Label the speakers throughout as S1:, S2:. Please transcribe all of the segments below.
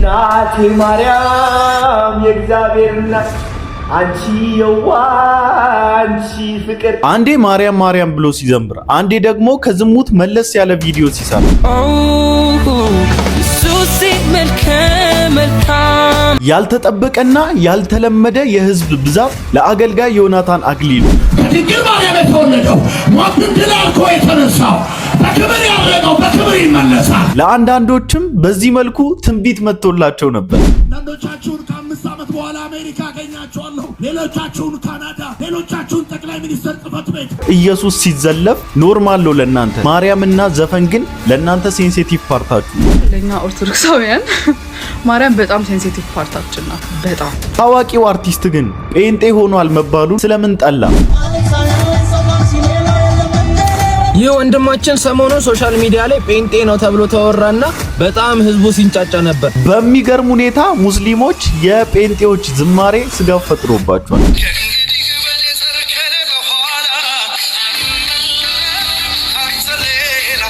S1: ናቴ ማርያም የእግዚአብሔር እናት አንቺ የዋንቺ ፍቅር
S2: አንዴ ማርያም ማርያም ብሎ ሲዘምር አንዴ ደግሞ ከዝሙት መለስ ያለ ቪዲዮ ሲሰራ ያልተጠበቀና ያልተለመደ የህዝብ ብዛት ለአገልጋይ ዮናታን አክሊሉ
S3: በድንግል ማርያም የተወለደው ሞትን ድል አድርጎ የተነሳው በክብር ያረገው በክብር ይመለሳል።
S2: ለአንዳንዶችም በዚህ መልኩ ትንቢት መጥቶላቸው ነበር።
S3: አንዳንዶቻችሁን ከ5 ዓመት በኋላ አሜሪካ አገኛቸዋለሁ፣ ሌሎቻችሁን ካናዳ፣ ሌሎቻችሁን ጠቅላይ ሚኒስትር ጽሕፈት ቤት።
S2: ኢየሱስ ሲዘለፍ ኖርማል ነው ለእናንተ፣ ማርያምና ዘፈን ግን ለእናንተ ሴንሲቲቭ ፓርታችሁ።
S4: ለኛ ኦርቶዶክሳውያን ማርያም በጣም ሴንሲቲቭ ፓርታችን ናት። በጣም
S2: ታዋቂው አርቲስት ግን ጴንጤ ሆኗል መባሉ ስለምን ጠላ?
S5: ይህ ወንድማችን ሰሞኑን ሶሻል ሚዲያ ላይ ጴንጤ ነው ተብሎ ተወራና በጣም ህዝቡ ሲንጫጫ ነበር።
S2: በሚገርም ሁኔታ ሙስሊሞች የጴንጤዎች ዝማሬ ስጋት ፈጥሮባቸዋል።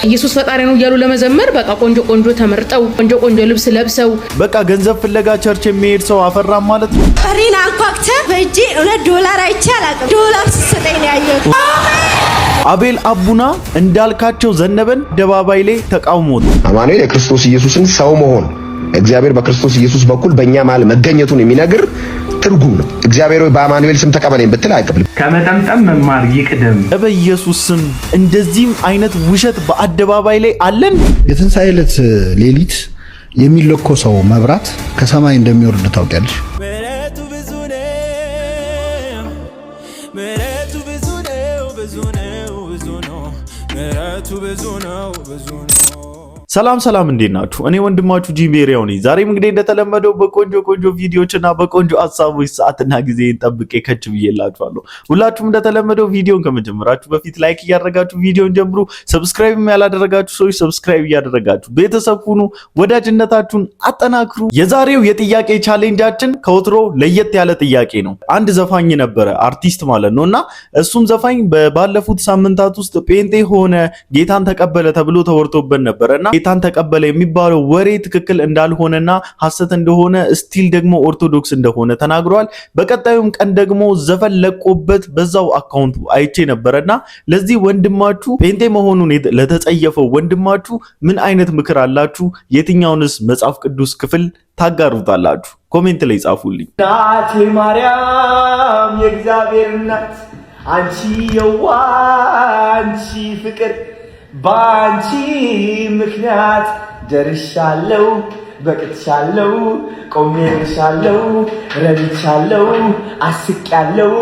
S6: ኢየሱስ ፈጣሪ ነው እያሉ ለመዘመር በቃ ቆንጆ ቆንጆ ተመርጠው ቆንጆ ቆንጆ ልብስ ለብሰው
S2: በቃ ገንዘብ ፍለጋ ቸርች የሚሄድ ሰው አፈራም ማለት ነው።
S7: ፈሪና አንኳክተ በእጄ $2 አይቼ አላውቅም። ዶላር ሲሰጠኝ ነው ያየሁት።
S2: አቤል አቡና እንዳልካቸው ዘነበን አደባባይ ላይ ተቃውሞት
S8: አማኑኤል የክርስቶስ ኢየሱስን ሰው መሆን እግዚአብሔር በክርስቶስ ኢየሱስ በኩል በእኛ መሃል መገኘቱን የሚነግር ትርጉም ነው። እግዚአብሔር በአማኑኤል ስም ተቀበለኝ ብትል አይቀበልም።
S1: ከመጠምጠም መማር ይቅደም።
S2: በኢየሱስ ስም እንደዚህም አይነት ውሸት በአደባባይ ላይ አለን።
S9: የትንሣኤ ዕለት ሌሊት የሚለኮሰው መብራት ከሰማይ እንደሚወርድ ታውቂያለሽ?
S10: ምሕረቱ ብዙ ነው፣ ምሕረቱ ብዙ ነው፣ ብዙ ነው፣ ብዙ ነው፣ ምሕረቱ ብዙ ነው፣ ብዙ ነው።
S2: ሰላም ሰላም፣ እንዴት ናችሁ? እኔ ወንድማችሁ ጂሜሪያው ነኝ። ዛሬም እንግዲህ እንደተለመደው በቆንጆ ቆንጆ ቪዲዮዎችና በቆንጆ ሐሳቦች ሰዓትና ጊዜን ጠብቄ ከች ብዬላችኋለሁ። ሁላችሁም እንደተለመደው ቪዲዮን ከመጀመራችሁ በፊት ላይክ እያደረጋችሁ ቪዲዮን ጀምሩ። ሰብስክራይብም ያላደረጋችሁ ሰዎች ሰብስክራይብ እያደረጋችሁ ቤተሰብ ሁኑ፣ ወዳጅነታችሁን አጠናክሩ። የዛሬው የጥያቄ ቻሌንጃችን ከወትሮ ለየት ያለ ጥያቄ ነው። አንድ ዘፋኝ ነበረ፣ አርቲስት ማለት ነውና እሱም ዘፋኝ ባለፉት ሳምንታት ውስጥ ጴንጤ ሆነ ጌታን ተቀበለ ተብሎ ተወርቶበት ነበርና ጌታን ተቀበለ የሚባለው ወሬ ትክክል እንዳልሆነና ሐሰት እንደሆነ ስቲል ደግሞ ኦርቶዶክስ እንደሆነ ተናግሯል። በቀጣዩም ቀን ደግሞ ዘፈን ለቆበት በዛው አካውንቱ አይቼ ነበርና ለዚህ ወንድማችሁ ጴንጤ መሆኑን ለተጸየፈው ወንድማችሁ ምን አይነት ምክር አላችሁ? የትኛውንስ መጽሐፍ ቅዱስ ክፍል ታጋሩታላችሁ? ኮሜንት ላይ ጻፉልኝ።
S1: ናቴ ማርያም የእግዚአብሔር እናት አንቺ የዋንቺ ፍቅር ባንቺ ምክንያት ደርሻለሁ፣ በቅቻለሁ፣ ቆሜልሻለሁ፣ ረድቻለሁ፣ አስቄያለሁ፣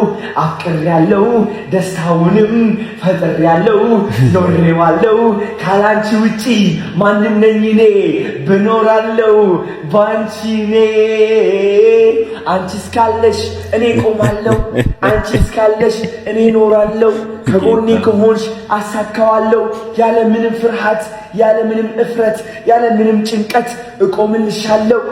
S1: አፍቅሬያለሁ፣ ደስታውንም ፈጥሬያለሁ፣ ኖሬዋለሁ። ካላንቺ ውጪ ማንም ነኝ እኔ ብኖራለሁ ባንቺ እኔ። አንቺ እስካለሽ እኔ ቆማለሁ፣ አንቺ እስካለሽ እኔ ኖራለሁ። ከጎኔ ከሆንሽ አሳካዋለሁ፣ ያለ ምንም ፍርሃት፣ ያለ ምንም እፍረት፣ ያለ ምንም ጭንቀት እቆምልሻለሁ።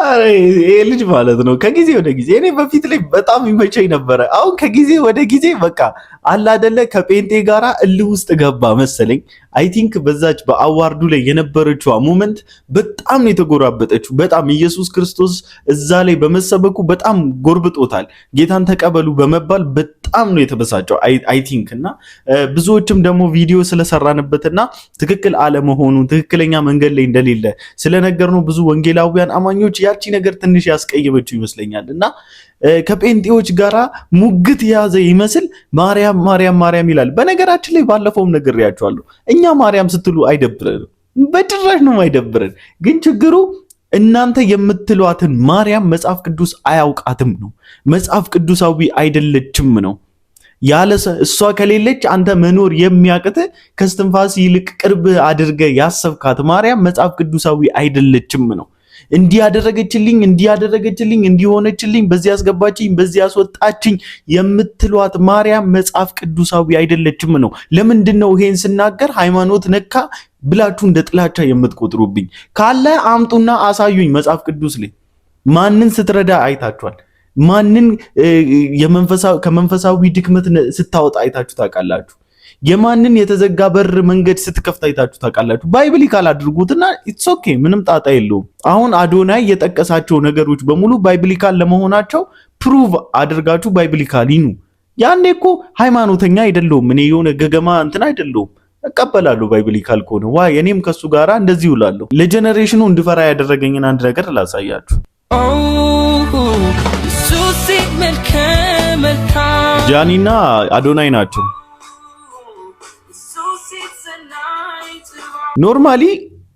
S2: አሬ ይሄ ልጅ ማለት ነው ከጊዜ ወደ ጊዜ እኔ በፊት ላይ በጣም ይመቸኝ ነበረ። አሁን ከጊዜ ወደ ጊዜ በቃ አላ አይደለ ከጴንጤ ጋራ እልህ ውስጥ ገባ መሰለኝ። አይ ቲንክ በዛች በአዋርዱ ላይ የነበረችው ሞመንት በጣም ነው የተጎራበጠችው። በጣም ኢየሱስ ክርስቶስ እዛ ላይ በመሰበኩ በጣም ጎርብጦታል። ጌታን ተቀበሉ በመባል በጣም ነው የተበሳጨው አይ ቲንክ። እና ብዙዎችም ደግሞ ቪዲዮ ስለሰራንበትና ትክክል አለመሆኑ ትክክለኛ መንገድ ላይ እንደሌለ ስለነገርነው ብዙ ወንጌላውያን አማኞች ያቺ ነገር ትንሽ ያስቀየመችው ይመስለኛል። እና ከጴንጤዎች ጋራ ሙግት የያዘ ይመስል ማርያም ማርያም ማርያም ይላል። በነገራችን ላይ ባለፈውም ነግሬያችኋለሁ፣ እኛ ማርያም ስትሉ አይደብረንም፣ በጭራሽ ነው አይደብረን። ግን ችግሩ እናንተ የምትሏትን ማርያም መጽሐፍ ቅዱስ አያውቃትም ነው፣ መጽሐፍ ቅዱሳዊ አይደለችም ነው። ያለ እሷ ከሌለች አንተ መኖር የሚያቅት ከስትንፋስ ይልቅ ቅርብ አድርገ ያሰብካት ማርያም መጽሐፍ ቅዱሳዊ አይደለችም ነው። እንዲያደረገችልኝ እንዲሆነችልኝ በዚህ ያስገባችኝ በዚህ ያስወጣችኝ የምትሏት ማርያም መጽሐፍ ቅዱሳዊ አይደለችም ነው። ለምንድነው ይሄን ስናገር ሃይማኖት ነካ ብላችሁ እንደ ጥላቻ የምትቆጥሩብኝ? ካለ አምጡና አሳዩኝ። መጽሐፍ ቅዱስ ላይ ማንን ስትረዳ አይታችኋል? ማንን ከመንፈሳዊ ድክመት ስታወጣ አይታችሁ ታውቃላችሁ? የማንን የተዘጋ በር መንገድ ስትከፍት አይታችሁ ታውቃላችሁ? ባይብሊካል አድርጉትና ኢትስ ኦኬ፣ ምንም ጣጣ የለውም። አሁን አዶናይ የጠቀሳቸው ነገሮች በሙሉ ባይብሊካል ለመሆናቸው ፕሩቭ አድርጋችሁ ባይብሊካል ይኑ። ያኔ እኮ ሃይማኖተኛ አይደለሁም እኔ የሆነ ገገማ እንትን አይደለሁም፣ እቀበላለሁ ባይብሊካል ከሆነ ዋይ እኔም ከሱ ጋራ እንደዚህ ይውላለሁ። ለጀነሬሽኑ እንድፈራ ያደረገኝን አንድ ነገር ላሳያችሁ። ጃኒና አዶናይ ናቸው። ኖርማሊ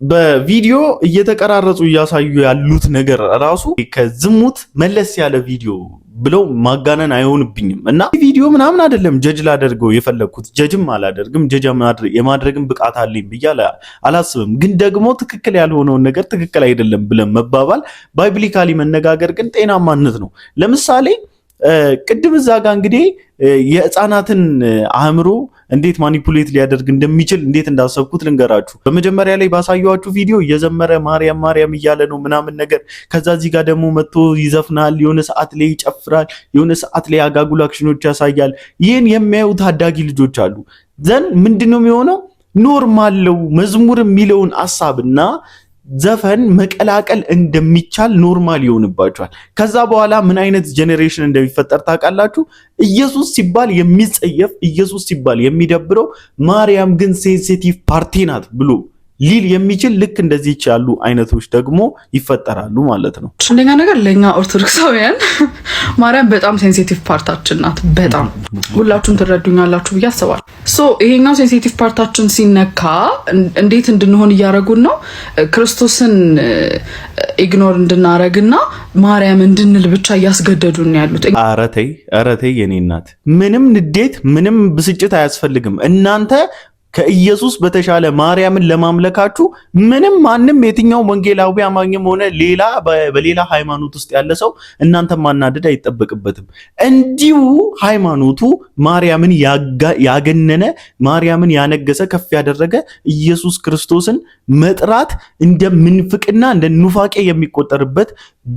S2: በቪዲዮ እየተቀራረጹ እያሳዩ ያሉት ነገር ራሱ ከዝሙት መለስ ያለ ቪዲዮ ብለው ማጋነን አይሆንብኝም። እና ቪዲዮ ምናምን አይደለም ጀጅ ላደርገው የፈለኩት፣ ጀጅም አላደርግም፣ ጀጅ የማድረግም ብቃት አለኝ ብዬ አላስብም። ግን ደግሞ ትክክል ያልሆነውን ነገር ትክክል አይደለም ብለን መባባል፣ ባይብሊካሊ መነጋገር ግን ጤናማነት ነው። ለምሳሌ ቅድም እዛ ጋር እንግዲህ የህፃናትን አእምሮ እንዴት ማኒፑሌት ሊያደርግ እንደሚችል እንዴት እንዳሰብኩት ልንገራችሁ። በመጀመሪያ ላይ ባሳየኋችሁ ቪዲዮ እየዘመረ ማርያም ማርያም እያለ ነው ምናምን ነገር። ከዛ እዚህ ጋር ደግሞ መጥቶ ይዘፍናል፣ የሆነ ሰዓት ላይ ይጨፍራል፣ የሆነ ሰዓት ላይ አጋጉል አክሽኖች ያሳያል። ይህን የሚያዩ ታዳጊ ልጆች አሉ። ዘን ምንድነው የሚሆነው? ኖርማል ነው መዝሙር የሚለውን ሐሳብና ዘፈን መቀላቀል እንደሚቻል ኖርማል ይሆንባቸዋል። ከዛ በኋላ ምን አይነት ጄኔሬሽን እንደሚፈጠር ታውቃላችሁ? ኢየሱስ ሲባል የሚጸየፍ፣ ኢየሱስ ሲባል የሚደብረው፣ ማርያም ግን ሴንሲቲቭ ፓርቲ ናት ብሎ ሊል የሚችል ልክ እንደዚህ ያሉ አይነቶች ደግሞ ይፈጠራሉ ማለት ነው።
S4: አንደኛ ነገር ለኛ ኦርቶዶክሳውያን ማርያም በጣም ሴንሲቲቭ ፓርታችን ናት። በጣም ሁላችሁም ትረዱኛላችሁ ብዬ አስባለሁ። ይሄኛው ሴንሲቲቭ ፓርታችን ሲነካ እንዴት እንድንሆን እያደረጉን ነው? ክርስቶስን ኢግኖር እንድናረግና ማርያም እንድንል ብቻ እያስገደዱን ያሉት። ኧረ ተይ የኔ እናት፣ ምንም ንዴት ምንም ብስጭት አያስፈልግም። እናንተ ከኢየሱስ በተሻለ ማርያምን ለማምለካችሁ ምንም ማንም የትኛው ወንጌላዊ አማኝም ሆነ ሌላ በሌላ ሃይማኖት ውስጥ ያለ ሰው እናንተ ማናደድ አይጠበቅበትም። እንዲሁ ሃይማኖቱ ማርያምን ያገነነ ማርያምን ያነገሰ ከፍ ያደረገ ኢየሱስ ክርስቶስን መጥራት እንደ ምንፍቅና እንደ ኑፋቄ የሚቆጠርበት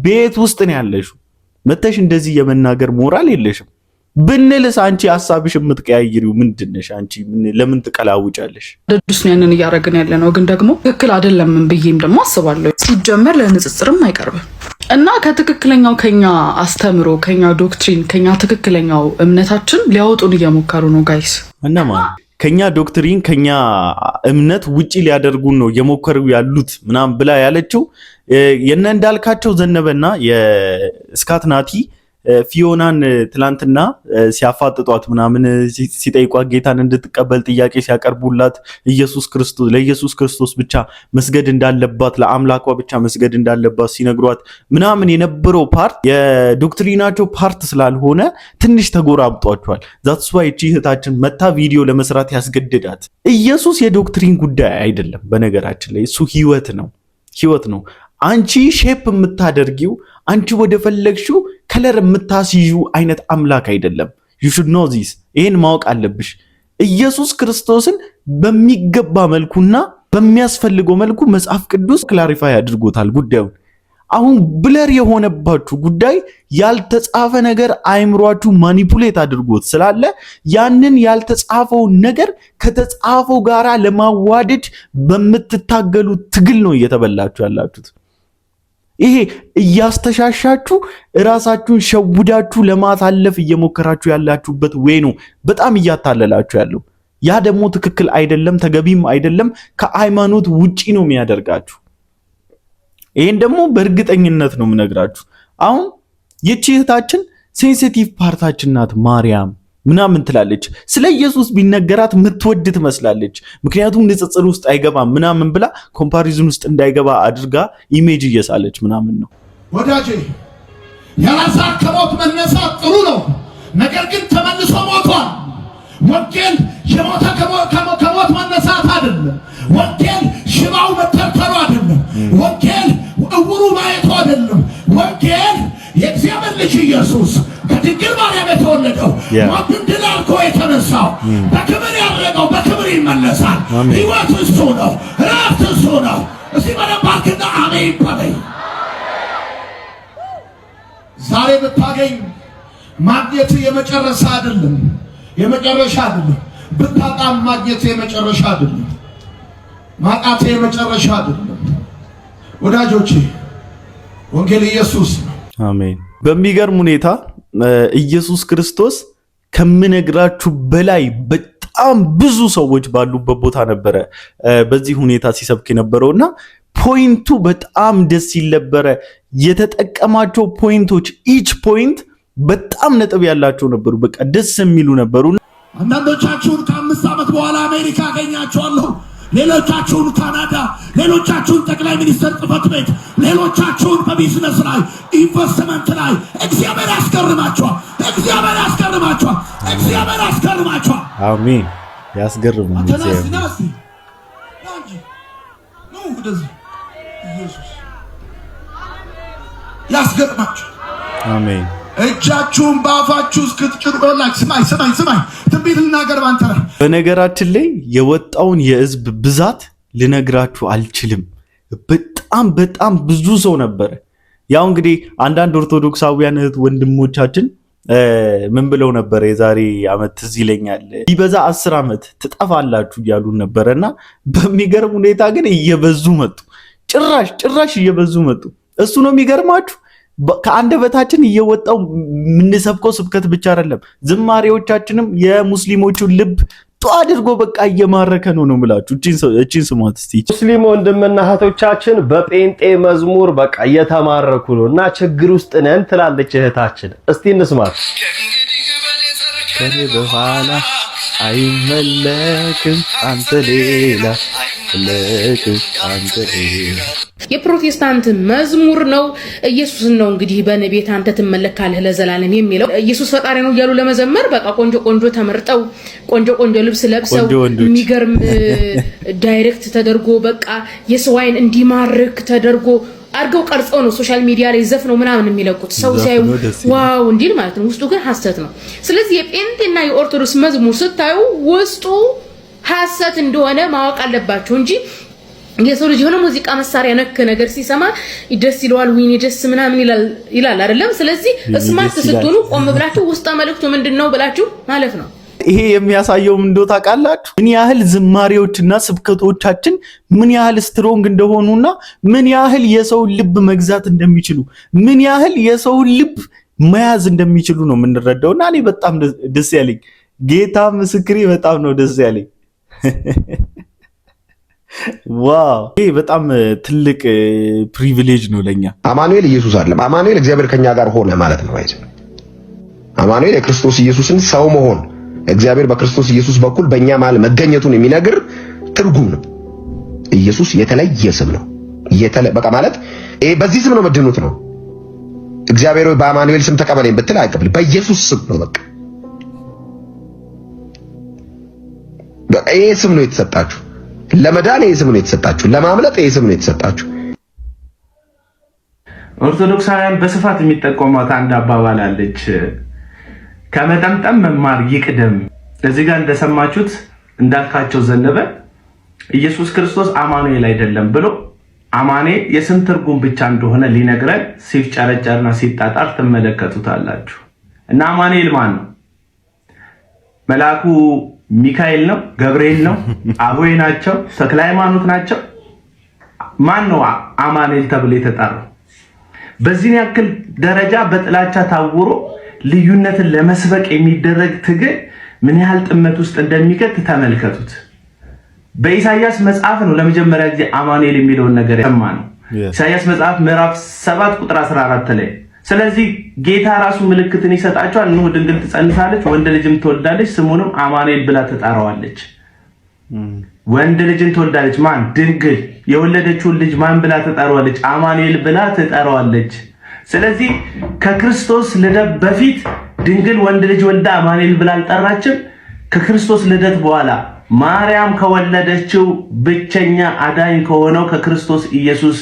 S4: ቤት ውስጥ ነው ያለሽው። መተሽ እንደዚህ የመናገር ሞራል የለሽም። ብንልስ አንቺ ሐሳብሽ የምትቀያይሪው ምንድነሽ? አንቺ ለምን ትቀላውጫለሽ? ደዱስ ነው ያንን እያደረግን ያለ ነው። ግን ደግሞ ትክክል አይደለም ብዬም ደግሞ አስባለሁ። ሲጀመር ለንጽጽርም አይቀርብም እና ከትክክለኛው ከኛ አስተምሮ ከኛ ዶክትሪን ከኛ ትክክለኛው እምነታችን ሊያወጡን እየሞከሩ ነው ጋይስ።
S2: እነማን ከኛ ዶክትሪን ከኛ እምነት ውጪ ሊያደርጉን ነው እየሞከሩ ያሉት ምናምን ብላ ያለችው የነ እንዳልካቸው ዘነበና የስካትናቲ ፊዮናን ትላንትና ሲያፋጥጧት ምናምን ሲጠይቋት ጌታን እንድትቀበል ጥያቄ ሲያቀርቡላት ለኢየሱስ ክርስቶስ ብቻ መስገድ እንዳለባት ለአምላኳ ብቻ መስገድ እንዳለባት ሲነግሯት ምናምን የነበረው ፓርት የዶክትሪናቸው ፓርት ስላልሆነ ትንሽ ተጎራብጧቸዋል። ዛትስ ዋይ እቺ እህታችን መታ ቪዲዮ ለመስራት ያስገድዳት። ኢየሱስ የዶክትሪን ጉዳይ አይደለም። በነገራችን ላይ እሱ ህይወት ነው። አንቺ ሼፕ የምታደርጊው አንቺ ወደ ፈለግሽው ከለር የምታስይዡ አይነት አምላክ አይደለም። you should know this። ይሄን ማወቅ አለብሽ። ኢየሱስ ክርስቶስን በሚገባ መልኩና በሚያስፈልገው መልኩ መጽሐፍ ቅዱስ ክላሪፋይ አድርጎታል ጉዳዩን። አሁን ብለር የሆነባችሁ ጉዳይ ያልተጻፈ ነገር አይምሯችሁ ማኒፑሌት አድርጎት ስላለ ያንን ያልተጻፈው ነገር ከተጻፈው ጋራ ለማዋደድ በምትታገሉ ትግል ነው እየተበላችሁ ያላችሁት። ይሄ እያስተሻሻችሁ ራሳችሁን ሸውዳችሁ ለማሳለፍ እየሞከራችሁ ያላችሁበት ወይ ነው በጣም እያታለላችሁ ያለው። ያ ደግሞ ትክክል አይደለም፣ ተገቢም አይደለም፣ ከሃይማኖት ውጪ ነው የሚያደርጋችሁ። ይሄን ደግሞ በእርግጠኝነት ነው የምነግራችሁ። አሁን ይህች እህታችን ሴንሲቲቭ ፓርታችን ናት ማርያም ምናምን ትላለች። ስለ ኢየሱስ ቢነገራት ምትወድ ትመስላለች። ምክንያቱም ንጽጽር ውስጥ አይገባም ምናምን ብላ ኮምፓሪዝን ውስጥ እንዳይገባ አድርጋ ኢሜጅ እየሳለች ምናምን ነው።
S3: ወዳጄ የአልዓዛር ከሞት መነሳት ጥሩ ነው፣ ነገር ግን ተመልሶ ሞቷል። ወንጌል የሞተ ከሞት መነሳት አይደለም። ወንጌል ሽባው መተርተሩ አይደለም። ወንጌል እውሩ ማየቱ አይደለም። ወንጌል የእግዚአብሔር ልጅ ኢየሱስ ከድንግል ማርያም የተወለደው ሞትን ድል አድርጎ የተነሳው በክብር ያደረገው በክብር ይመለሳል። ሕይወት እሱ ነው፣ እረፍት እሱ ነው። እስቲ በደንባርክና አሜን በለኝ። ዛሬ ብታገኝ ማግኘት የመጨረሻ አይደለም። ብታጣም ማግኘት የመጨረሻ አይደለም። ማጣት የመጨረሻ አይደለም። ወዳጆቼ ወንጌል ኢየሱስ ነው።
S2: አሜን። በሚገርም ሁኔታ ኢየሱስ ክርስቶስ ከምነግራችሁ በላይ በጣም ብዙ ሰዎች ባሉበት ቦታ ነበረ በዚህ ሁኔታ ሲሰብክ የነበረውና ፖይንቱ በጣም ደስ ይል ነበረ። የተጠቀማቸው ፖይንቶች ኢች ፖይንት በጣም ነጥብ ያላቸው ነበሩ። በቃ ደስ የሚሉ ነበሩ።
S3: አንዳንዶቻችሁን ከ5 ዓመት በኋላ አሜሪካ አገኛችኋለሁ፣ ሌሎቻችሁን ካናዳ፣ ሌሎቻችሁን ጠቅላይ ሚኒስትር ጽሕፈት ቤት፣ ሌሎቻችሁን በቢዝነስ ላይ ኢንቨስትመንት ላይ እግዚአብሔር ያስገርማችኋል። እግዚአብሔር ያስገርማችኋል። እግዚአብሔር ያስገርማችኋል።
S2: አሜን። ያስገርማል።
S3: ኢየሱስ ያስገርማችኋል።
S2: አሜን።
S3: እጃችሁን በአፋችሁ እስክትጭሩላችሁ ስማኝ ትንቢት ልናገር ባንተ ላይ።
S2: በነገራችን ላይ የወጣውን የህዝብ ብዛት ልነግራችሁ አልችልም። በጣም ብዙ ሰው ነበረ። ያው እንግዲህ አንዳንድ ኦርቶዶክሳውያን እህት ወንድሞቻችን ምን ብለው ነበር? የዛሬ ዓመት ትዝ ይለኛል ቢበዛ 10 ዓመት ትጠፋላችሁ እያሉን ነበረና በሚገርም ሁኔታ ግን እየበዙ መጡ። ጭራሽ እየበዙ መጡ። እሱ ነው የሚገርማችሁ። ከአንደበታችን እየወጣው የምንሰብከው ስብከት ብቻ አይደለም፣ ዝማሬዎቻችንም የሙስሊሞቹን ልብ ጧ አድርጎ በቃ እየማረከ ነው የምላችሁ። እቺን ስሟት እስቲ።
S11: ሙስሊም ወንድምና እህቶቻችን በጴንጤ መዝሙር በቃ እየተማረኩ ነው እና ችግር ውስጥ ነን ትላለች እህታችን። እስቲ እንስማት።
S2: ከኔ በኋላ አይመለክም አንተ ሌላ
S6: የፕሮቴስታንት መዝሙር ነው። ኢየሱስን ነው እንግዲህ በነቤት አንተ ትመለካለህ ለዘላለም የሚለው። ኢየሱስ ፈጣሪ ነው እያሉ ለመዘመር በቃ ቆንጆ ተመርጠው ቆንጆ ልብስ ለብሰው የሚገርም ዳይሬክት ተደርጎ በቃ የሰው አይን እንዲማርክ ተደርጎ አድርገው ቀርጸው ነው ሶሻል ሚዲያ ላይ ዘፍነው ምናምን የሚለቁት። ሰው ሲያዩ ዋው እንዲል ማለት ነው። ውስጡ ግን ሐሰት ነው። ስለዚህ የጴንጤና የኦርቶዶክስ መዝሙር ስታዩ ውስጡ ሐሰት እንደሆነ ማወቅ አለባችሁ እንጂ የሰው ልጅ የሆነ ሙዚቃ መሳሪያ ነክ ነገር ሲሰማ ደስ ይለዋል፣ ዊኒ ደስ ምናምን ይላል አይደለም። ስለዚህ ስማርት ስትሆኑ ቆም ብላችሁ ውስጣ መልእክቱ ምንድነው ብላችሁ ማለፍ ነው።
S2: ይሄ የሚያሳየው ምን እንደሆነ ታውቃላችሁ? ምን ያህል ዝማሬዎችና ስብከቶቻችን ምን ያህል ስትሮንግ እንደሆኑና ምን ያህል የሰው ልብ መግዛት እንደሚችሉ ምን ያህል የሰው ልብ መያዝ እንደሚችሉ ነው የምንረዳውና እኔ በጣም ደስ ያለኝ ጌታ ምስክሬ በጣም ነው ደስ ያለኝ። ዋው! ይሄ በጣም ትልቅ ፕሪቪሌጅ ነው ለኛ።
S8: አማኑኤል ኢየሱስ አይደለም፣ አማኑኤል እግዚአብሔር ከኛ ጋር ሆነ ማለት ነው። አማኑኤል የክርስቶስ ኢየሱስን ሰው መሆን እግዚአብሔር በክርስቶስ ኢየሱስ በኩል በእኛ መሃል መገኘቱን የሚነግር ትርጉም ነው። ኢየሱስ የተለየ ስም ነው። በቃ ማለት ይሄ በዚህ ስም ነው መድኑት ነው። እግዚአብሔር ሆይ በአማኑኤል ስም ተቀበለኝ ብትል አይቀበል፣ በኢየሱስ ስም ነው። በቃ ይሄ ስም ነው የተሰጣችሁ። ለመዳን ይሄ ስም ነው የተሰጣችሁ። ለማምለጥ ይሄ ስም ነው የተሰጣችሁ።
S1: ኦርቶዶክሳውያን በስፋት የሚጠቀሟት አንድ አባባል አለች። ከመጠምጠም መማር ይቅደም። እዚህ ጋር እንደሰማችሁት እንዳልካቸው ዘነበ ኢየሱስ ክርስቶስ አማኑኤል አይደለም ብሎ አማኑኤል የስም ትርጉም ብቻ እንደሆነ ሊነግረን ሲፍጨረጨርና ሲጣጣር ትመለከቱታላችሁ። እና አማኑኤል ማን ነው? መልአኩ ሚካኤል ነው? ገብርኤል ነው? አቦይ ናቸው? ተክለ ሃይማኖት ናቸው? ማን ነው አማኑኤል ተብሎ የተጠራው? በዚህ ያክል ደረጃ በጥላቻ ታውሮ ልዩነትን ለመስበክ የሚደረግ ትግል ምን ያህል ጥመት ውስጥ እንደሚከት ተመልከቱት። በኢሳይያስ መጽሐፍ ነው ለመጀመሪያ ጊዜ አማኑኤል የሚለውን ነገር ያሰማነው። ኢሳይያስ መጽሐፍ ምዕራፍ 7 ቁጥር 14 ላይ ስለዚህ ጌታ ራሱ ምልክትን ይሰጣቸዋል፣ እነሆ ድንግል ትጸንሳለች፣ ወንድ ልጅም ትወልዳለች፣ ስሙንም አማኑኤል ብላ ትጠራዋለች። ወንድ ልጅን ትወልዳለች። ማን? ድንግል። የወለደችውን ልጅ ማን ብላ ትጠራዋለች? አማኑኤል ብላ ትጠራዋለች። ስለዚህ ከክርስቶስ ልደት በፊት ድንግል ወንድ ልጅ ወልዳ አማኑኤል ብላ አልጠራችም። ከክርስቶስ ልደት በኋላ ማርያም ከወለደችው ብቸኛ አዳኝ ከሆነው ከክርስቶስ ኢየሱስ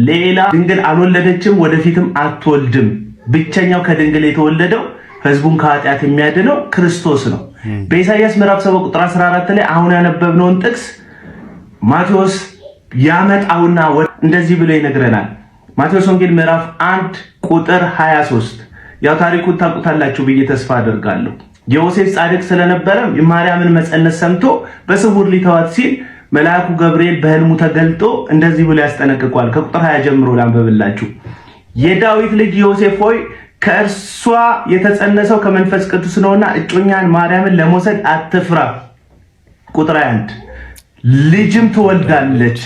S1: ሌላ ድንግል አልወለደችም፣ ወደፊትም አትወልድም። ብቸኛው ከድንግል የተወለደው ሕዝቡን ከኃጢአት የሚያድነው ክርስቶስ ነው። በኢሳይያስ ምዕራፍ 7 ቁጥር 14 ላይ አሁን ያነበብነውን ጥቅስ ማቴዎስ ያመጣውና እንደዚህ ብሎ ይነግረናል። ማቴዎስ ወንጌል ምዕራፍ 1 ቁጥር 23 ያው ታሪኩን ታውቁታላችሁ ብዬ ተስፋ አደርጋለሁ። ዮሴፍ ጻድቅ ስለነበረ ማርያምን መጸነስ ሰምቶ በስውር ሊተዋት ሲል መልአኩ ገብርኤል በህልሙ ተገልጦ እንደዚህ ብሎ ያስጠነቅቋል። ከቁጥር 20 ጀምሮ ላንብብላችሁ። የዳዊት ልጅ ዮሴፍ ሆይ ከእርሷ የተጸነሰው ከመንፈስ ቅዱስ ነውና እጮኛን ማርያምን ለመውሰድ አትፍራ። ቁጥር 21 ልጅም ትወልዳለች፣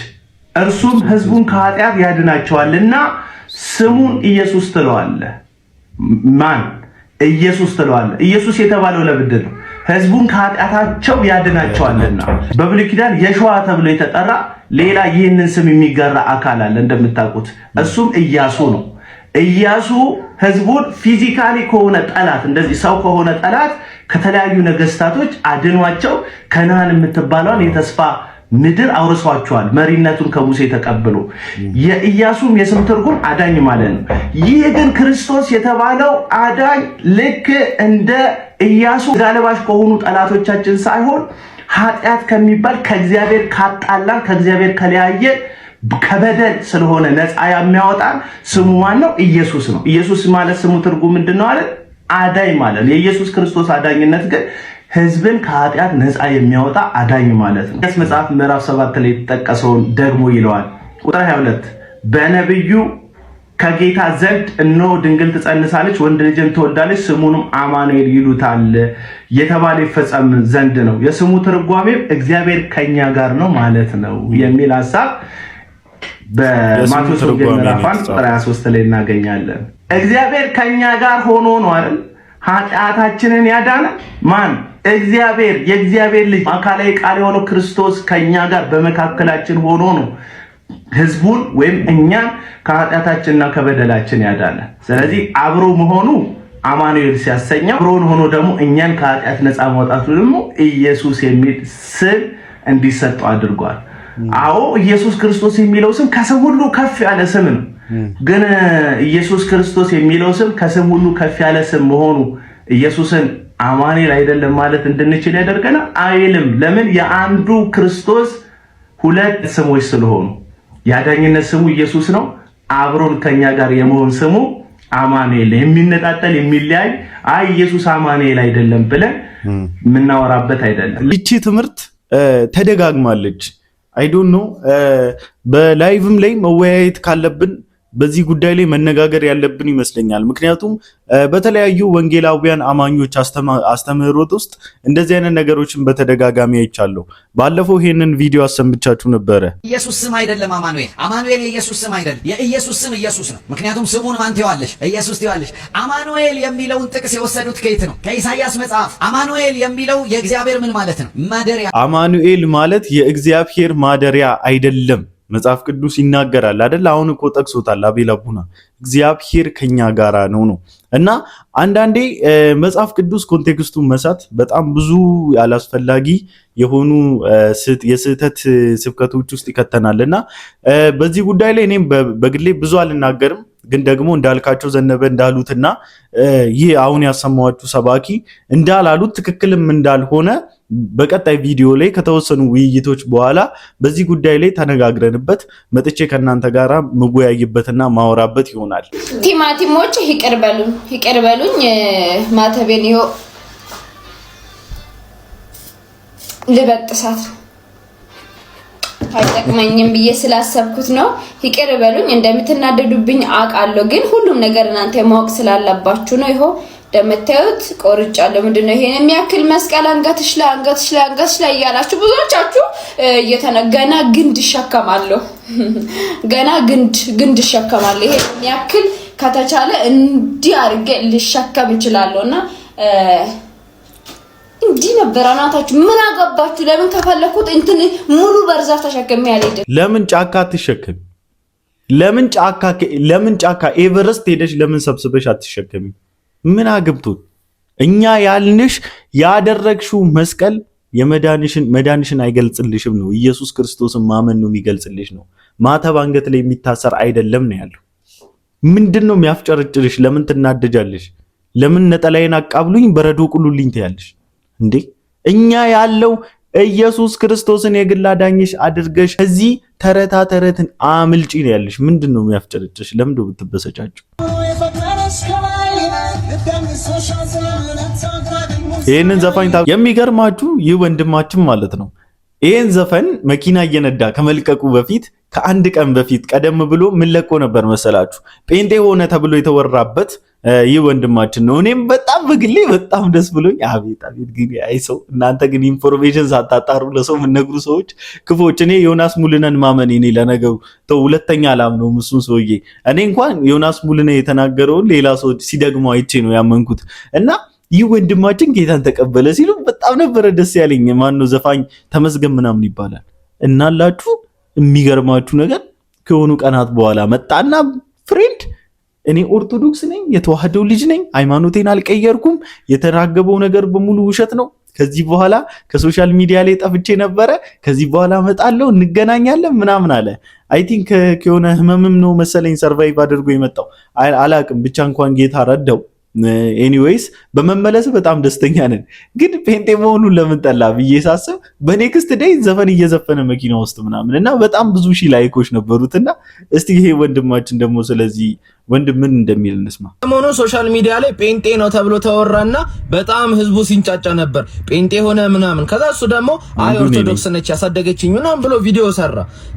S1: እርሱም ህዝቡን ከኃጢአት ያድናቸዋልና ስሙን ኢየሱስ ትለዋለህ። ማን? ኢየሱስ ትለዋለህ። ኢየሱስ የተባለው ለምንድን ነው? ህዝቡን ከኃጢአታቸው ያድናቸዋልና። በብሉይ ኪዳን የሸዋ ተብሎ የተጠራ ሌላ ይህንን ስም የሚጋራ አካል አለ እንደምታውቁት፣ እሱም ኢያሱ ነው። ኢያሱ ህዝቡን ፊዚካሊ ከሆነ ጠላት፣ እንደዚህ ሰው ከሆነ ጠላት ከተለያዩ ነገስታቶች አድኗቸው ከነዓን የምትባለውን የተስፋ ምድር አውርሷቸዋል። መሪነቱን ከሙሴ ተቀብሎ የኢያሱም የስም ትርጉም አዳኝ ማለት ነው። ይህ ግን ክርስቶስ የተባለው አዳኝ ልክ እንደ ኢያሱ ጋለባሽ ከሆኑ ጠላቶቻችን ሳይሆን ኃጢአት ከሚባል ከእግዚአብሔር ካጣላን ከእግዚአብሔር ከለያየ ከበደል ስለሆነ ነፃ የሚያወጣን ስሙ ማን ነው? ኢየሱስ ነው። ኢየሱስ ማለት ስሙ ትርጉም ምንድነው አለ? አዳኝ ማለት ነው። የኢየሱስ ክርስቶስ አዳኝነት ግን ህዝብን ከኃጢአት ነፃ የሚያወጣ አዳኝ ማለት ነው። መጽሐፍ ምዕራፍ 7 ላይ የተጠቀሰውን ደግሞ ይለዋል። ቁጥር 22 በነብዩ ከጌታ ዘንድ እነሆ ድንግል ትጸንሳለች፣ ወንድ ልጅን ትወልዳለች፣ ስሙንም አማኑኤል ይሉታል የተባለ ይፈጸም ዘንድ ነው። የስሙ ትርጓሜም እግዚአብሔር ከኛ ጋር ነው ማለት ነው የሚል ሐሳብ በማቴዎስ ወንጌል ምዕራፍ 1 ቁጥር 23 ላይ እናገኛለን። እግዚአብሔር ከኛ ጋር ሆኖ ነው አይደል ኃጢአታችንን ያዳነ? ማን? እግዚአብሔር። የእግዚአብሔር ልጅ አካላዊ ቃል የሆነው ክርስቶስ ከኛ ጋር በመካከላችን ሆኖ ነው ህዝቡን ወይም እኛን ከኃጢአታችንና ከበደላችን ያዳነ። ስለዚህ አብሮ መሆኑ አማኑኤል ሲያሰኘው፣ አብሮን ሆኖ ደግሞ እኛን ከኃጢአት ነፃ ማውጣቱ ደግሞ ኢየሱስ የሚል ስም እንዲሰጠው አድርጓል። አዎ ኢየሱስ ክርስቶስ የሚለው ስም ከስም ሁሉ ከፍ ያለ ስም ነው። ግን ኢየሱስ ክርስቶስ የሚለው ስም ከስም ሁሉ ከፍ ያለ ስም መሆኑ ኢየሱስን አማኑኤል አይደለም ማለት እንድንችል ያደርገናል? አይልም። ለምን? የአንዱ ክርስቶስ ሁለት ስሞች ስለሆኑ ያዳኝነት ስሙ ኢየሱስ ነው። አብሮን ከኛ ጋር የመሆን ስሙ አማኑኤል። የሚነጣጠል የሚለያይ ኢየሱስ አማኑኤል አይደለም ብለን የምናወራበት አይደለም።
S2: ይቺ ትምህርት ተደጋግማለች። አይ ዶንት ኖ በላይቭም ላይ መወያየት ካለብን በዚህ ጉዳይ ላይ መነጋገር ያለብን ይመስለኛል። ምክንያቱም በተለያዩ ወንጌላውያን አማኞች አስተምህሮት ውስጥ እንደዚህ አይነት ነገሮችን በተደጋጋሚ አይቻለሁ። ባለፈው ይሄንን ቪዲዮ አሰምቻችሁ ነበረ።
S12: ኢየሱስ ስም አይደለም አማኑኤል። አማኑኤል የኢየሱስ ስም አይደለም። የኢየሱስ ስም ኢየሱስ ነው። ምክንያቱም ስሙን ማን ትይዋለሽ? ኢየሱስ ትይዋለሽ። አማኑኤል የሚለውን ጥቅስ የወሰዱት ከየት ነው? ከኢሳይያስ መጽሐፍ። አማኑኤል የሚለው የእግዚአብሔር ምን ማለት ነው? ማደሪያ። አማኑኤል ማለት የእግዚአብሔር ማደሪያ አይደለም። መጽሐፍ ቅዱስ ይናገራል አይደል? አሁን እኮ ጠቅሶታል አቤል አቡና እግዚአብሔር ከኛ ጋራ ነው። እና አንዳንዴ መጽሐፍ ቅዱስ ኮንቴክስቱን መሳት በጣም ብዙ ያላስፈላጊ የሆኑ የስህተት ስብከቶች ውስጥ ይከተናልና በዚህ ጉዳይ ላይ እኔም በግሌ ብዙ አልናገርም። ግን ደግሞ እንዳልካቸው ዘነበ እንዳሉትና ይህ አሁን ያሰማዋችሁ ሰባኪ እንዳላሉት ትክክልም እንዳልሆነ በቀጣይ ቪዲዮ ላይ ከተወሰኑ ውይይቶች በኋላ በዚህ ጉዳይ ላይ ተነጋግረንበት መጥቼ ከእናንተ ጋራ መወያይበትና ማወራበት ይሆናል።
S13: ቲማቲሞች ይቅር በሉኝ ማተቤን ልበጥሳት አይጠቅመኝም ብዬ ስላሰብኩት ነው። ይቅር በሉኝ። እንደምትናደዱብኝ አውቃለሁ፣ ግን ሁሉም ነገር እናንተ ማወቅ ስላለባችሁ ነው። ይሄው እንደምታዩት ቆርጫለሁ። ምንድነው ይሄን የሚያክል መስቀል አንገትሽ ላይ እያላችሁ ብዙዎቻችሁ እየተነገና ግንድ ሸከማለሁ ገና ግንድ ሸከማለሁ። ይሄ የሚያክል ከተቻለ እንዲህ አድርጌ ልሸከም እችላለሁና እንዲህ ነበር አናታችሁ። ምን አገባችሁ? ለምን ከፈለኩት እንትን ሙሉ በርዛፍ ተሸከም ያለኝ
S2: ለምን ጫካ አትሸከሚ? ለምን ጫካ ኤቨረስት ሄደሽ ለምን ሰብስበሽ አትሸከሚ? ምን አግብቶት? እኛ ያልንሽ ያደረግሽው መስቀል መዳንሽን አይገልጽልሽም ነው። ኢየሱስ ክርስቶስን ማመን ነው የሚገልጽልሽ ነው። ማተብ አንገት ላይ የሚታሰር አይደለም ነው ያለው። ምንድነው የሚያፍጨርጭርሽ? ለምን ትናደጃለሽ? ለምን ነጠላዬን አቃብሉኝ በረዶ ቁሉልኝ ትያለሽ እንዴ? እኛ ያለው ኢየሱስ ክርስቶስን የግል አዳኝሽ አድርገሽ እዚህ ተረትን አምልጪ ነው ያለሽ። ምንድነው የሚያፍጨርጭርሽ? ለምን ነው ብትበሰጫጩ? ይህንን ዘፋኝ የሚገርማችሁ ይህ ወንድማችን ማለት ነው ይህን ዘፈን መኪና እየነዳ ከመልቀቁ በፊት ከአንድ ቀን በፊት ቀደም ብሎ ምን ለቆ ነበር መሰላችሁ? ጴንጤ ሆነ ተብሎ የተወራበት ይህ ወንድማችን ነው። እኔም በጣም በግሌ በጣም ደስ ብሎኝ አቤት አቤት ግን አይሰው እናንተ ግን ኢንፎርሜሽን ሳታጣሩ ለሰው የምትነግሩ ሰዎች ክፎች። እኔ ዮናስ ሙሉነን ማመን እኔ ለነገሩ ተው ሁለተኛ አላምነውም እሱን ሰውዬ። እኔ እንኳን ዮናስ ሙሉነ የተናገረውን ሌላ ሰው ሲደግመው አይቼ ነው ያመንኩት እና ይህ ወንድማችን ጌታን ተቀበለ ሲሉ በጣም ነበረ ደስ ያለኝ። ማነው ዘፋኝ ተመስገን ምናምን ይባላል እናላችሁ። የሚገርማችሁ ነገር ከሆኑ ቀናት በኋላ መጣና ፍሬንድ እኔ ኦርቶዶክስ ነኝ፣ የተዋህደው ልጅ ነኝ፣ ሃይማኖቴን አልቀየርኩም፣ የተራገበው ነገር በሙሉ ውሸት ነው፣ ከዚህ በኋላ ከሶሻል ሚዲያ ላይ ጠፍቼ ነበረ፣ ከዚህ በኋላ እመጣለሁ እንገናኛለን ምናምን አለ። አይ ቲንክ ከሆነ ህመምም ነው መሰለኝ ሰርቫይቭ አድርጎ የመጣው አላቅም፣ ብቻ እንኳን ጌታ ረዳው። ኤኒዌይስ በመመለስ በጣም ደስተኛ ነን። ግን ጴንጤ መሆኑን ለምን ጠላ ብዬ ሳስብ በኔክስት ዴይ ዘፈን እየዘፈነ መኪና ውስጥ ምናምን እና በጣም ብዙ ሺህ ላይኮች ነበሩትና እስቲ ይሄ ወንድማችን ደግሞ ስለዚህ ወንድም ምን እንደሚል እንስማ።
S5: ሰሞኑን ሶሻል ሚዲያ ላይ ጴንጤ ነው ተብሎ ተወራና በጣም ህዝቡ ሲንጫጫ ነበር። ጴንጤ ሆነ ምናምን። ከዛ እሱ ደግሞ አይ ኦርቶዶክስ ነች ያሳደገችኝ ምናምን ብሎ ቪዲዮ ሰራ።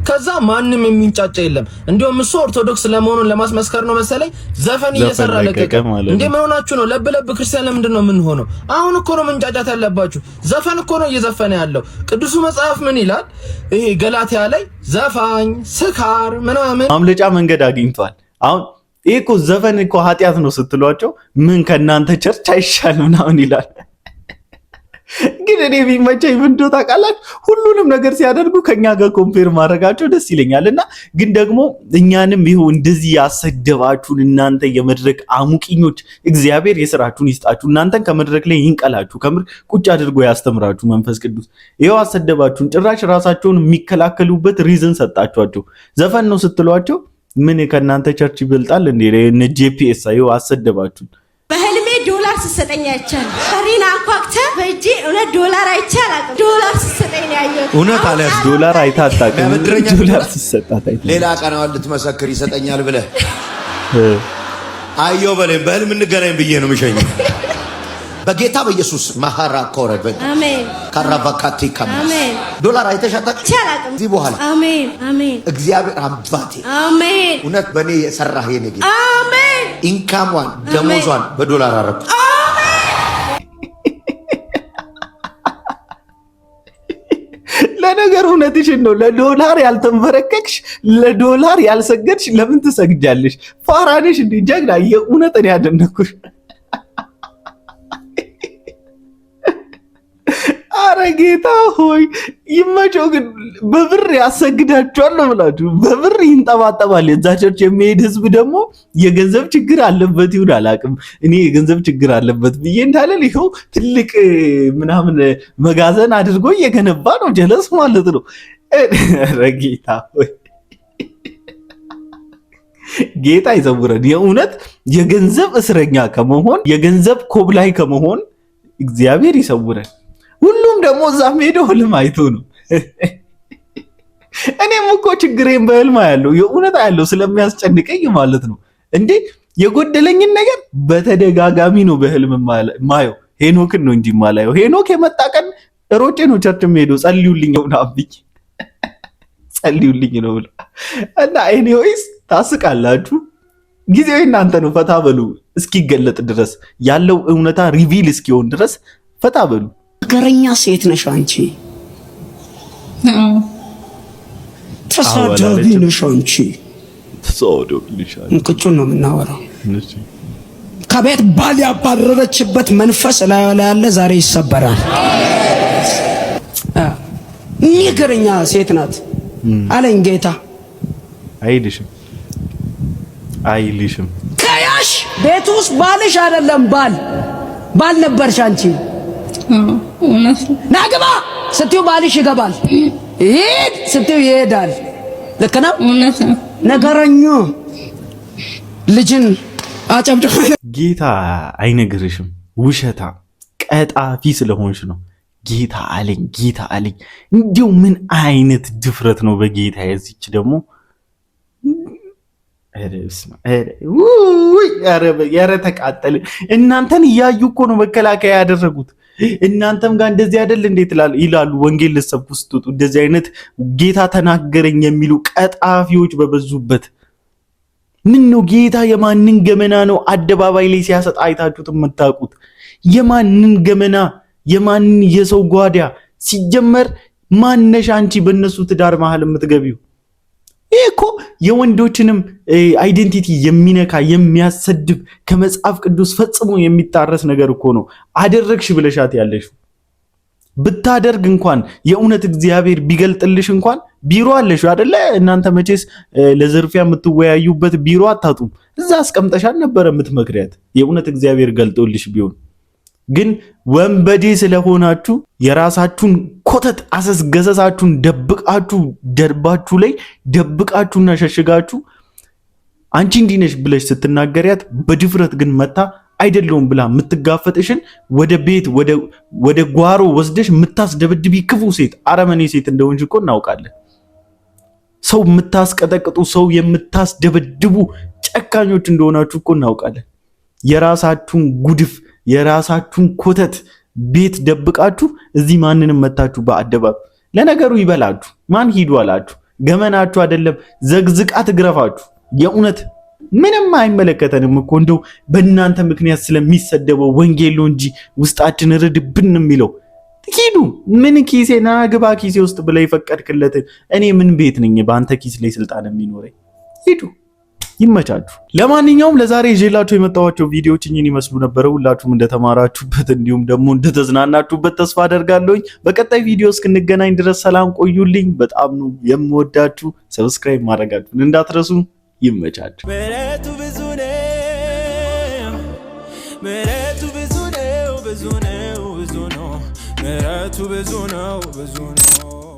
S5: ከዛ ማንም የሚንጫጫ የለም። እንዲሁም እሱ ኦርቶዶክስ ለመሆኑን ለማስመስከር ነው መሰለኝ ዘፈን እየሰራ ለቀቀ። እንዴ ምን ሆናችሁ ነው? ለብ ለብ ክርስቲያን ለምንድን ነው ምን ሆነው? አሁን እኮ ነው መንጫጫት ያለባችሁ። ዘፈን እኮ ነው እየዘፈነ ያለው። ቅዱሱ መጽሐፍ ምን ይላል? ይሄ ገላትያ ላይ ዘፋኝ ስካር ምናምን
S2: ማምለጫ መንገድ አግኝቷል። አሁን ይሄ እኮ ዘፈን እኮ ኃጢአት ነው ስትሏቸው ምን ከናንተ ቸርች አይሻል ምናምን ይላል። ግን እኔ ቢመቸኝ ምን እንደው ታውቃላችሁ ሁሉንም ነገር ሲያደርጉ ከኛ ጋር ኮምፔር ማድረጋቸው ደስ ይለኛልና ግን ደግሞ እኛንም ይሄው እንደዚህ ያሰደባችሁን እናንተ የመድረክ አሙቂኞች እግዚአብሔር የሥራችሁን ይስጣችሁ። እናንተን ከመድረክ ላይ ይንቀላችሁ፣ ከምር ቁጭ አድርጎ ያስተምራችሁ መንፈስ ቅዱስ። ይሄው አሰደባችሁን፣ ጭራሽ ራሳቸውን የሚከላከሉበት ሪዝን ሰጣችኋቸው። ዘፈን ነው ስትሏቸው ምን ከናንተ ቸርች ይበልጣል እንዴ? እነ ጂፒኤስ አይው አሰደባችሁ።
S7: በህልሜ ዶላር ስሰጠኝ አይቻል አሪና አኳክተ በእጄ እውነት ዶላር አይቻል ዶላር ስሰጠኝ ያየሁት
S2: እውነት አለስ ዶላር አይታጣቀም ዶላር ስሰጣት አይታ
S14: ሌላ ቀናው ልትመሰክር ይሰጠኛል ብለህ አየው በለኝ። በህልም እንገናኝ ብዬ ነው የምሸኘው። በጌታ በኢየሱስ ማሃራ ኮረበ
S7: አሜን
S14: ካራባካቲ ካማ
S7: አሜን
S14: ዶላር አይተሻታል
S7: ይቻላል
S14: እዚህ በኋላ
S7: አሜን አሜን
S14: እግዚአብሔር አባቴ
S7: አሜን
S14: እውነት በኔ የሰራህ የኔ ጌታ
S7: አሜን
S14: ኢንካሟን ደሞዟን በዶላር አረኩ።
S2: ለነገሩ እውነትሽን ነው። ለዶላር ያልተንበረከክሽ ለዶላር ያልሰገድሽ ለምን ትሰግጃለሽ? ፋራነሽ እንዴ ጀግና። የእውነት እኔ ያደነኩሽ። አረ ጌታ ሆይ ይመቸው። ግን በብር ያሰግዳቸዋል ነው ብላችሁ በብር ይንጠባጠባል። የዛ ቸርች የሚሄድ ህዝብ ደግሞ የገንዘብ ችግር አለበት ይሁን አላውቅም። እኔ የገንዘብ ችግር አለበት ብዬ እንዳለል ይኸው ትልቅ ምናምን መጋዘን አድርጎ እየገነባ ነው። ጀለስ ማለት ነው። አረ ጌታ ሆይ ጌታ ይዘውረን። የእውነት የገንዘብ እስረኛ ከመሆን የገንዘብ ኮብላይ ከመሆን እግዚአብሔር ይሰውረን። ሁሉም ደግሞ እዛ ሄደው ህልም አይቶ ነው። እኔም እኮ ችግሬን በህልም ያለው የእውነት ያለው ስለሚያስጨንቀኝ ማለት ነው። እንዴ የጎደለኝን ነገር በተደጋጋሚ ነው በህልም ማየው። ሄኖክን ነው እንጂ ማላየው። ሄኖክ የመጣ ቀን ሮጬ ነው ቸርች የምሄደው። ጸልዩልኝ ነው ናብኝ ጸልዩልኝ ነው ብላ እና ኤኒዌይስ ታስቃላችሁ። ጊዜው እናንተ ነው። ፈታ በሉ እስኪገለጥ ድረስ ያለው እውነታ ሪቪል እስኪሆን ድረስ ፈታ በሉ።
S15: ነገረኛ ሴት ነሽ አንቺ፣ ተሳዳቢ ነሽ አንቺ። እንቅጩን ነው የምናወራው። ከቤት ባል ያባረረችበት መንፈስ ላይ ያለ ዛሬ ይሰበራል። ነገረኛ ሴት ናት አለኝ ጌታ።
S2: አይልሽም
S15: ከያሽ ቤት ውስጥ ባልሽ አይደለም ባል ነበርሽ አንቺ። ናግባ ስትዩ ባልሽ ይገባል፣ ይሄድ ስትዩ ይሄዳል። ልክ ነው። ነገረኛ ልጅን አጨብጭ
S2: ጌታ አይነግርሽም። ውሸታ ቀጣፊ ስለሆንሽ ነው። ጌታ አለኝ ጌታ አለኝ። እንዲው ምን አይነት ድፍረት ነው በጌታ። የዚች ደግሞ ያረ ተቃጠለ። እናንተን እያዩ እኮ ነው መከላከያ ያደረጉት። እናንተም ጋር እንደዚህ አይደል እንዴት ይላሉ። ወንጌል ልትሰብኩ ስትወጡ እንደዚህ አይነት ጌታ ተናገረኝ የሚሉ ቀጣፊዎች በበዙበት ምን ነው ጌታ የማንን ገመና ነው አደባባይ ላይ ሲያሰጥ አይታችሁት የምታውቁት? የማንን ገመና የማንን የሰው ጓዳ? ሲጀመር ማነሽ አንቺ በእነሱ ትዳር መሃል የምትገቢው? ይሄ እኮ የወንዶችንም አይዴንቲቲ የሚነካ የሚያሰድብ ከመጽሐፍ ቅዱስ ፈጽሞ የሚጣረስ ነገር እኮ ነው። አደረግሽ ብለሻት ያለሽ ብታደርግ እንኳን የእውነት እግዚአብሔር ቢገልጥልሽ እንኳን ቢሮ አለሽ አይደለ? እናንተ መቼስ ለዝርፊያ የምትወያዩበት ቢሮ አታጡም። እዛ አስቀምጠሻል ነበር የምትመክሪያት የእውነት እግዚአብሔር ገልጦልሽ ቢሆን። ግን ወንበዴ ስለሆናችሁ የራሳችሁን ኮተት አሰስገሰሳችሁን ደብቃችሁ ደርባችሁ ላይ ደብቃችሁና ሸሽጋችሁ አንቺ እንዲህ ነሽ ብለሽ ስትናገሪያት በድፍረት ግን መታ አይደለም ብላ የምትጋፈጥሽን ወደ ቤት ወደ ጓሮ ወስደሽ የምታስደብድቢ ክፉ ሴት አረመኔ ሴት እንደሆንሽ እኮ እናውቃለን። ሰው የምታስቀጠቅጡ ሰው የምታስደብድቡ ጨካኞች እንደሆናችሁ እኮ እናውቃለን። የራሳችሁን ጉድፍ የራሳችሁን ኮተት ቤት ደብቃችሁ እዚህ ማንንም መታችሁ በአደባባይ ለነገሩ ይበላችሁ። ማን ሂዱ አላችሁ? ገመናችሁ አይደለም ዘግዝቃ ትግረፋችሁ። የእውነት ምንም አይመለከተንም እኮ እንደው በእናንተ ምክንያት ስለሚሰደበው ወንጌል ነው እንጂ ውስጣችን ርድብን የሚለው ሂዱ። ምን ኪሴ ና ግባ ኪሴ ውስጥ ብለህ ይፈቀድክለት እኔ ምን ቤት ነኝ በአንተ ኪስ ላይ ስልጣን የሚኖረኝ? ሂዱ፣ ይመቻችሁ። ለማንኛውም ለዛሬ ይዤላችሁ የመጣኋቸው ቪዲዮዎች እኚህን ይመስሉ ነበር። ሁላችሁም እንደተማራችሁበት እንዲሁም ደግሞ እንደተዝናናችሁበት ተስፋ አደርጋለሁኝ። በቀጣይ ቪዲዮ እስክንገናኝ ድረስ ሰላም ቆዩልኝ። በጣም ነው የምወዳችሁ። ሰብስክራይብ ማድረጋችሁን እንዳትረሱ። ይመቻችሁ።
S10: ምሕረቱ ብዙ ነው፣ ምሕረቱ ብዙ ነው፣ ብዙ ነው፣ ብዙ ነው። ምሕረቱ ብዙ ነው፣ ብዙ ነው።